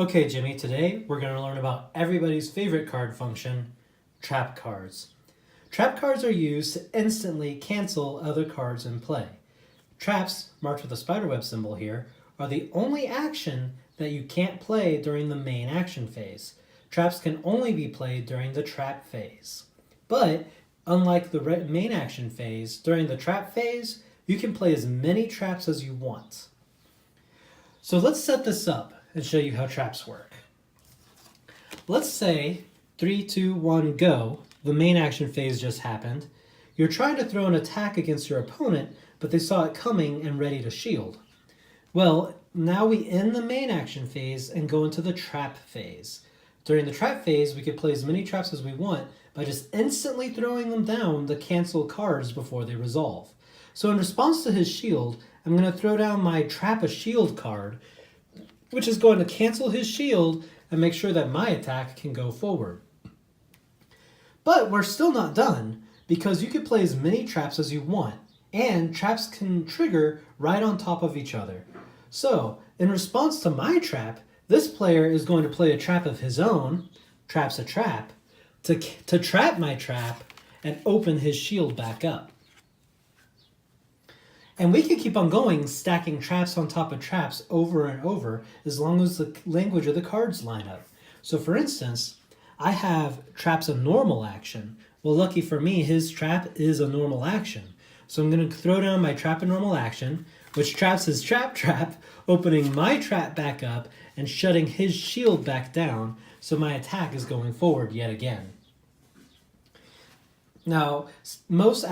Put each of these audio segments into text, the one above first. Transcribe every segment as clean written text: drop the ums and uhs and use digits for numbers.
Okay, Jimmy, today we're going to learn about everybody's favorite card function, trap cards. Trap cards are used to instantly cancel other cards in play. Traps, marked with a spiderweb symbol here, are the only action that you can't play during the main action phase. Traps can only be played during the trap phase. But, unlike the main action phase, during the trap phase, you can play as many traps as you want. So let's set this up and show you how traps work. Let's say 3, 2, 1, go. The main action phase just happened. You're trying to throw an attack against your opponent, but they saw it coming and ready to shield. Well, now we end the main action phase and go into the trap phase. During the trap phase, we could play as many traps as we want by just instantly throwing them down to cancel cards before they resolve. So in response to his shield, I'm going to throw down my Trap a Shield card, which is going to cancel his shield and make sure that my attack can go forward. But we're still not done, because you can play as many traps as you want, and traps can trigger right on top of each other. So, in response to my trap, this player is going to play a trap of his own, traps a trap, to trap my trap and open his shield back up. And we can keep on going, stacking traps on top of traps over and over, as long as the language of the cards line up. So for instance, I have traps a normal action. Well, lucky for me, his trap is a normal action. So I'm going to throw down my trap a normal action, which traps his trap, opening my trap back up and shutting his shield back down, so my attack is going forward yet again. Now, most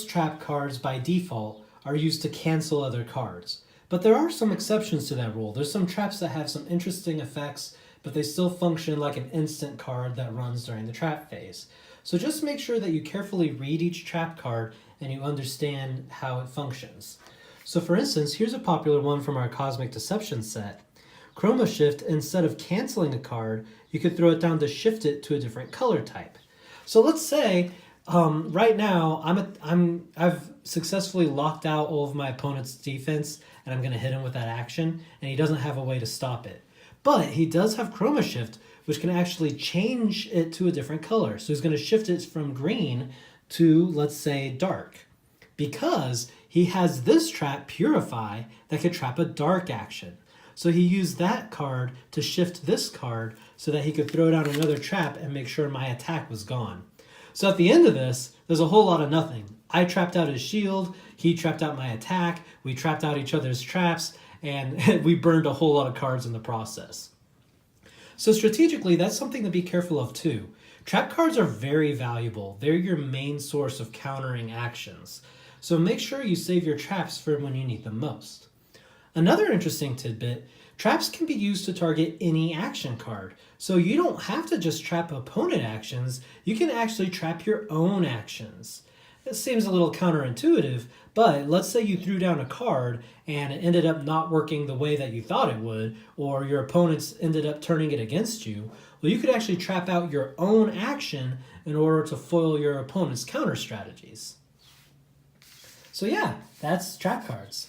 trap cards by default are used to cancel other cards. But there are some exceptions to that rule. There's some traps that have some interesting effects, but they still function like an instant card that runs during the trap phase. So just make sure that you carefully read each trap card and you understand how it functions. So for instance, here's a popular one from our Cosmic Deception set. Chroma Shift, instead of canceling a card, you could throw it down to shift it to a different color type. So let's say right now I've successfully locked out all of my opponent's defense, and I'm going to hit him with that action, and he doesn't have a way to stop it. But he does have Chroma Shift, which can actually change it to a different color. So he's going to shift it from green to, let's say, dark, because he has this trap, Purify, that could trap a dark action. So he used that card to shift this card so that he could throw down another trap and make sure my attack was gone. So at the end of this, there's a whole lot of nothing. I trapped out his shield, he trapped out my attack, we trapped out each other's traps, and we burned a whole lot of cards in the process. So strategically, that's something to be careful of too. Trap cards are very valuable. They're your main source of countering actions. So make sure you save your traps for when you need them most. Another interesting tidbit, traps can be used to target any action card. So you don't have to just trap opponent actions, you can actually trap your own actions. It seems a little counterintuitive, but let's say you threw down a card and it ended up not working the way that you thought it would, or your opponents ended up turning it against you. Well, you could actually trap out your own action in order to foil your opponent's counter strategies. So yeah, that's trap cards.